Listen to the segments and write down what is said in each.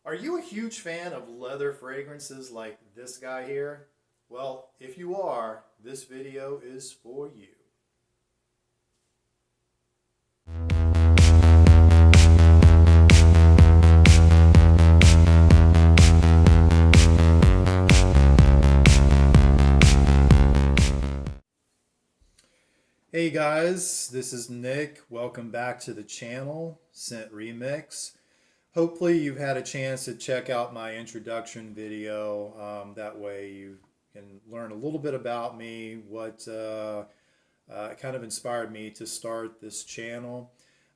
Are you a huge fan of leather fragrances like this guy here? Well, if you are, this video is for you. Hey guys, this is Nick. Welcome back to the channel, Scent Remix. Hopefully you've had a chance to check out my introduction video. That way you can learn a little bit about me, what kind of inspired me to start this channel.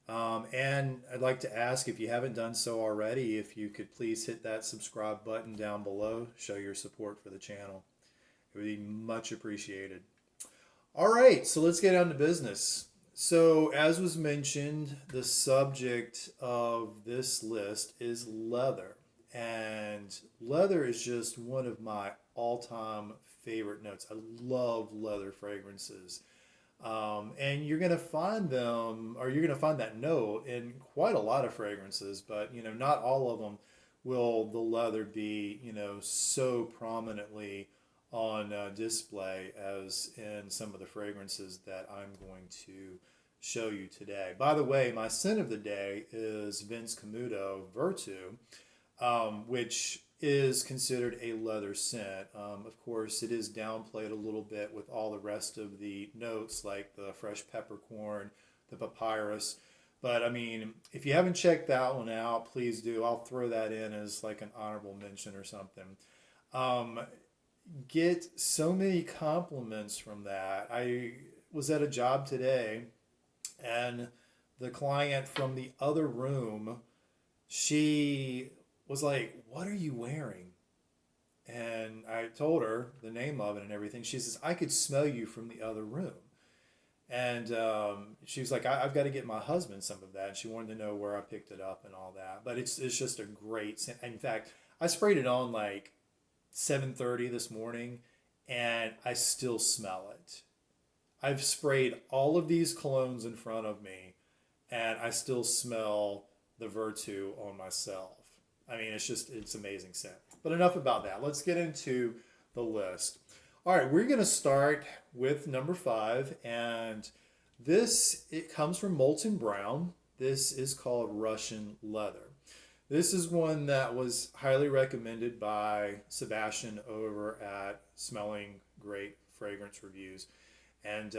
And I'd like to ask, if you haven't done so already, if you could please hit that subscribe button down below, show your support for the channel. It would be much appreciated. All right, so let's get down to business. So, as was mentioned, the subject of this list is leather. And leather is just one of my all-time favorite notes. I love leather fragrances. And you're going to find them, or you're going to find that note in quite a lot of fragrances, but, not all of them will the leather be, so prominently on display as in some of the fragrances that I'm going to show you today. By the way, my scent of the day is Vince Camuto Virtu, which is considered a leather scent. Of course, it is downplayed a little bit with all the rest of the notes like the fresh peppercorn, the papyrus. But I mean, if you haven't checked that one out, please do. I'll throw that in as like an honorable mention or something. Get so many compliments from that. I was at a job today and the client from the other room, she was like, "What are you wearing?" And I told her the name of it and everything. She says, "I could smell you from the other room." And she was like, I've got to get my husband some of that. And she wanted to know where I picked it up and all that. But it's just a great scent. In fact, I sprayed it on like 7:30 this morning and I still smell it. I've sprayed all of these colognes in front of me and I still smell the Virtu on myself. I mean, it's amazing scent. But enough about that. Let's get into the list. All right, we're going to start with number 5, and it comes from Molten Brown. This is called Russian Leather. This is one that was highly recommended by Sebastian over at Smelling Great Fragrance Reviews. And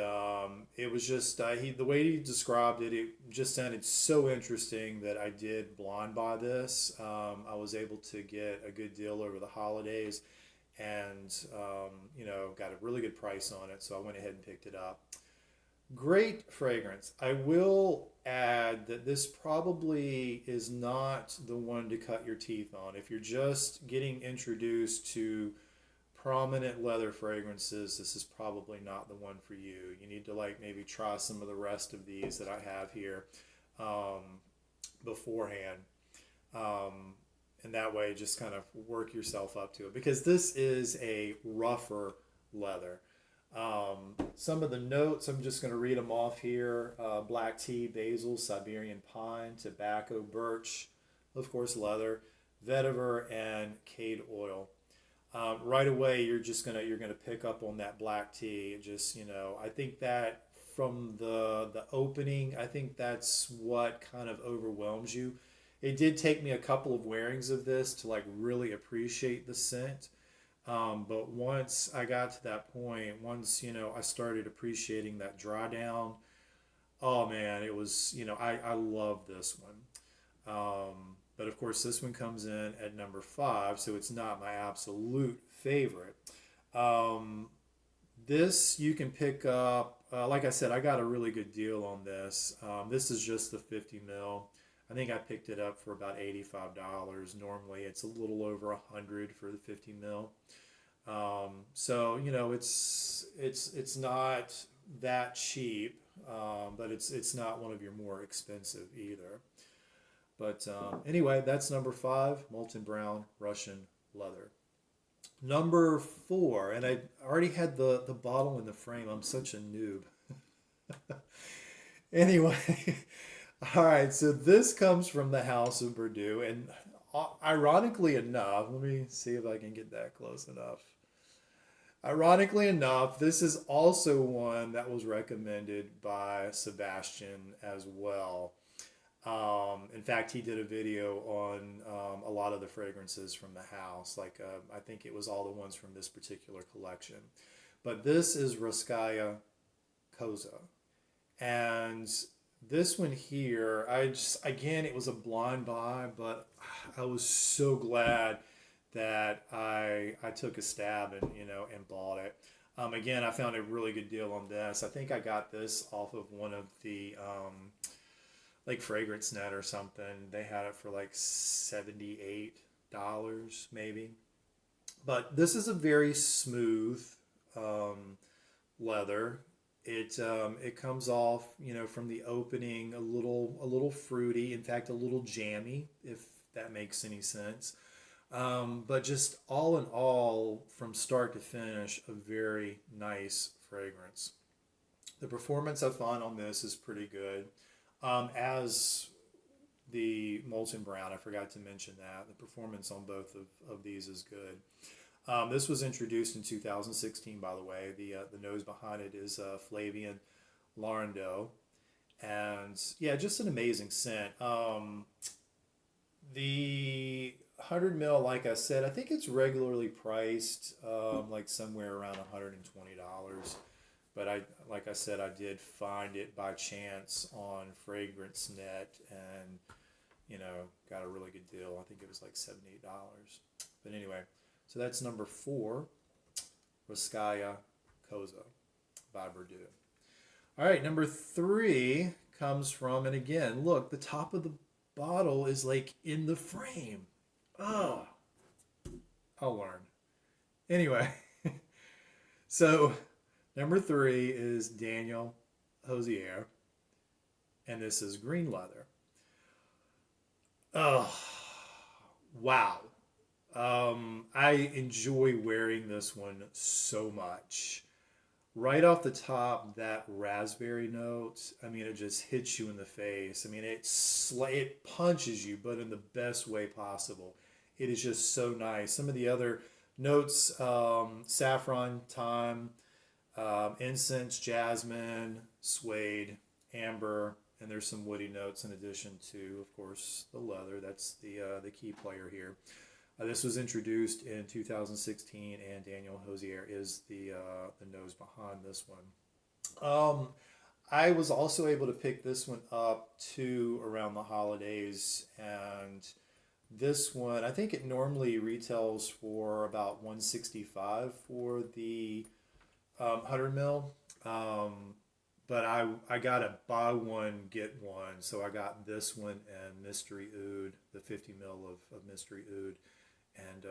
it was just, the way he described it, it just sounded so interesting that I did blind buy this. I was able to get a good deal over the holidays and, got a really good price on it. So I went ahead and picked it up. Great fragrance. I will add that this probably is not the one to cut your teeth on. If you're just getting introduced to prominent leather fragrances, this is probably not the one for you. You need to maybe try some of the rest of these that I have here beforehand. And that way just kind of work yourself up to it, because this is a rougher leather. Some of the notes, I'm just going to read them off here. Black tea, basil, Siberian pine, tobacco, birch, of course leather, vetiver, and cade oil. Right away, you're gonna pick up on that black tea. Just I think that from the opening, I think that's what kind of overwhelms you. It did take me a couple of wearings of this to really appreciate the scent. But once I got to that point, once I started appreciating that dry down, oh man, it was I love this one. But of course, this one comes in at number 5, so it's not my absolute favorite. This you can pick up. Like I said, I got a really good deal on this. This is just the 50 mil. I think I picked it up for about $85. Normally, it's a little over $100 for the 50 mil. So it's not that cheap, but it's not one of your more expensive either. But anyway, that's number 5, Molten Brown Russian Leather. Number 4, and I already had the bottle in the frame. I'm such a noob. Anyway, all right, so this comes from the House of Bordeaux, and ironically enough, let me see if I can get that close enough. Ironically enough, this is also one that was recommended by Sebastian as well. In fact, he did a video on a lot of the fragrances from the house. Like, I think it was all the ones from this particular collection. But this is Raskaya Koza. And this one here, I just, again, it was a blind buy, but I was so glad that I took a stab and, and bought it. Again, I found a really good deal on this. I think I got this off of one of the like Fragrance Net or something. They had it for like $78 maybe. But this is a very smooth leather. It comes off, from the opening a little fruity, in fact a little jammy, if that makes any sense. But just all in all, from start to finish, a very nice fragrance. The performance I find on this is pretty good. As the Molten Brown, I forgot to mention that. The performance on both of these is good. This was introduced in 2016, by the way. The nose behind it is Flavian Larando. And yeah, just an amazing scent. The 100 mil, like I said, I think it's regularly priced like somewhere around $120. But like I said, I did find it by chance on Fragrance Net and, got a really good deal. I think it was like $78. But anyway, so that's number 4, Raskaya Koza by Verdun. All right, number 3 comes from, and again, look, the top of the bottle is like in the frame. Oh, I'll learn. Anyway, so number 3 is Daniel Hosier, and this is green leather. Oh, wow. I enjoy wearing this one so much. Right off the top, that raspberry note, I mean, it just hits you in the face. I mean, it punches you, but in the best way possible. It is just so nice. Some of the other notes, saffron, thyme, incense, jasmine, suede, amber, and there's some woody notes in addition to, of course, the leather. That's the key player here. This was introduced in 2016, and Daniel Hosier is the nose behind this one. I was also able to pick this one up too around the holidays, and this one, I think it normally retails for about $165 for the 100 mil. But I got a buy one get one, so I got this one and Mystery Oud, the 50 mil of Mystery Oud, and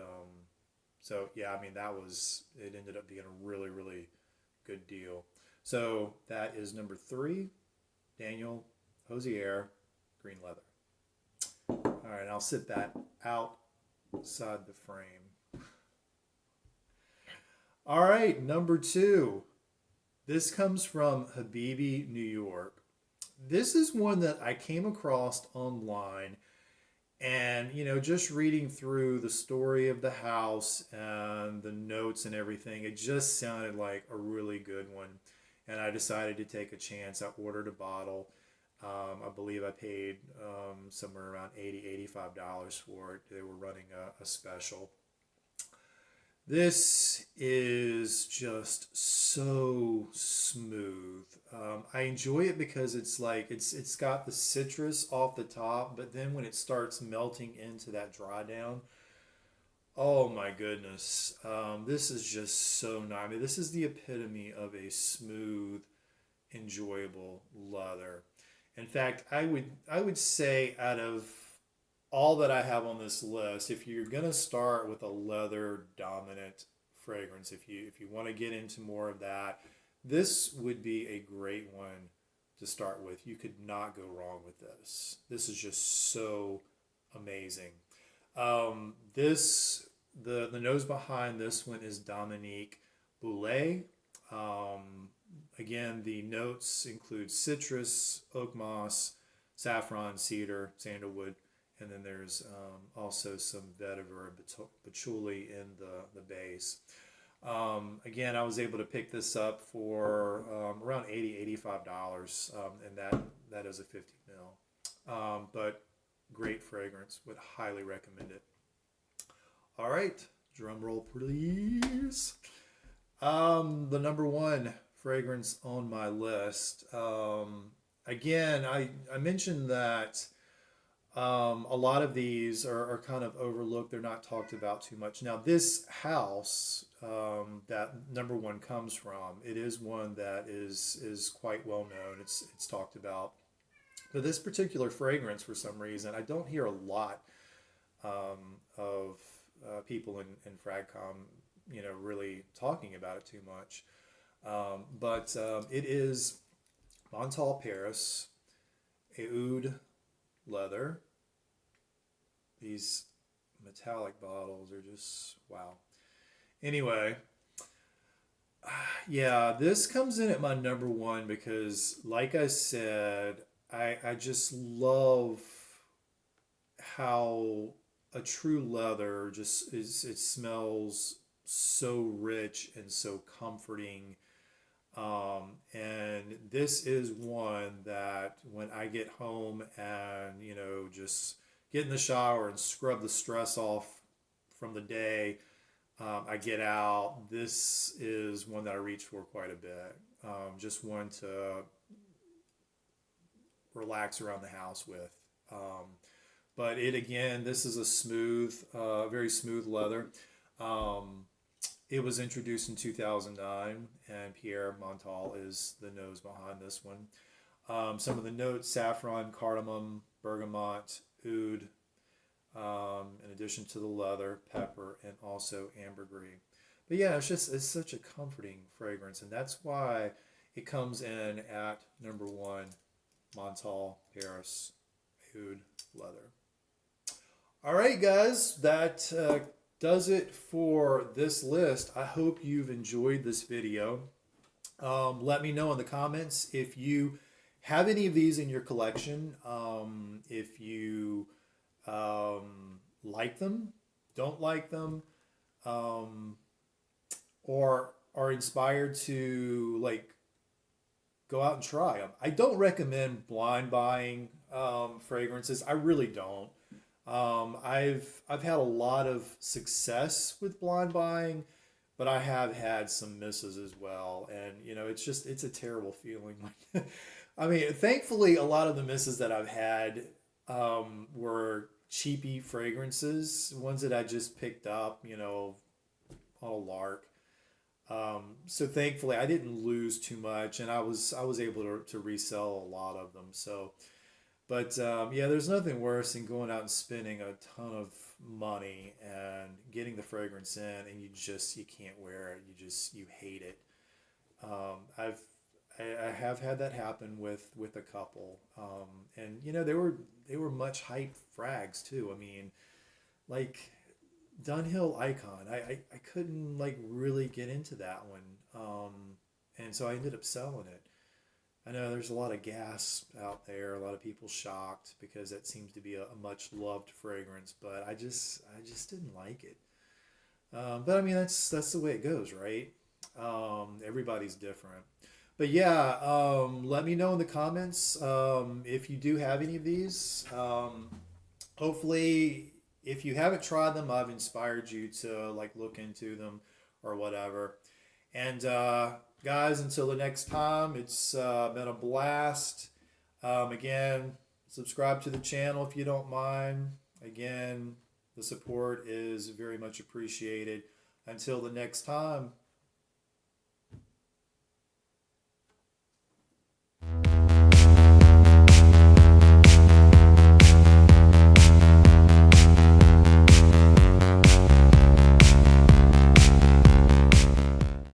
so yeah, I mean it ended up being a really, really good deal. So that is number 3, Daniel Hosier, green leather. All right, I'll sit that outside the frame. All right, number 2. This comes from Habibi, New York. This is one that I came across online, and just reading through the story of the house and the notes and everything, it just sounded like a really good one. And I decided to take a chance. I ordered a bottle. I believe I paid somewhere around $80, $85 for it. They were running a special. This is just so smooth. I enjoy it because it's got the citrus off the top, but then when it starts melting into that dry down, oh my goodness, this is just so nice. I mean, this is the epitome of a smooth, enjoyable leather. In fact, I would say out of all that I have on this list, if you're gonna start with a leather dominant fragrance, if you want to get into more of that, this would be a great one to start with. You could not go wrong with this. This is just so amazing. The nose behind this one is Dominique Boulet. Again, the notes include citrus, oak moss, saffron, cedar, sandalwood, and then there's also some vetiver and patchouli in the base. Again, I was able to pick this up for around $80, $85, and that is a 50 mil. But great fragrance, would highly recommend it. All right, drum roll please. The number one fragrance on my list. Again, I mentioned that a lot of these are kind of overlooked. They're not talked about too much. Now, this house that number one comes from, it is one that is quite well known. It's talked about. But this particular fragrance, for some reason, I don't hear a lot of people in Fragcom, really talking about it too much. But it is Montal Paris, Oud leather. These metallic bottles are just wow. Anyway, yeah, this comes in at my number one because, like I said, I just love how a true leather just is. It smells so rich and so comforting. And this is one that when I get home and, just get in the shower and scrub the stress off from the day, I get out. This is one that I reach for quite a bit. Just one to relax around the house with. But this is a smooth, very smooth leather. It was introduced in 2009, and Pierre Montal is the nose behind this one. Some of the notes: saffron, cardamom, bergamot, oud, in addition to the leather, pepper, and also ambergris. But yeah, it's such a comforting fragrance, and that's why it comes in at number one, Montal Paris Oud leather. All right, guys, that does it for this list. I hope you've enjoyed this video. Let me know in the comments if you have any of these in your collection, if you like them, don't like them, or are inspired to go out and try them. I don't recommend blind buying fragrances. I really don't. I've had a lot of success with blind buying, but I have had some misses as well, and it's a terrible feeling. I mean, thankfully, a lot of the misses that I've had were cheapy fragrances, ones that I just picked up, on a lark. So thankfully, I didn't lose too much, and I was able to resell a lot of them. So. But yeah, there's nothing worse than going out and spending a ton of money and getting the fragrance in, and you can't wear it. You hate it. I have had that happen with a couple, and they were much hyped frags too. I mean, like Dunhill Icon, I couldn't really get into that one, and so I ended up selling it. I know there's a lot of gas out there, a lot of people shocked because that seems to be a much loved fragrance, but I just didn't like it. But I mean that's the way it goes, right? Everybody's different. But yeah, let me know in the comments if you do have any of these. Hopefully, if you haven't tried them, I've inspired you to look into them or whatever. And guys, until the next time, it's been a blast. Again, subscribe to the channel if you don't mind. Again, the support is very much appreciated. Until the next time,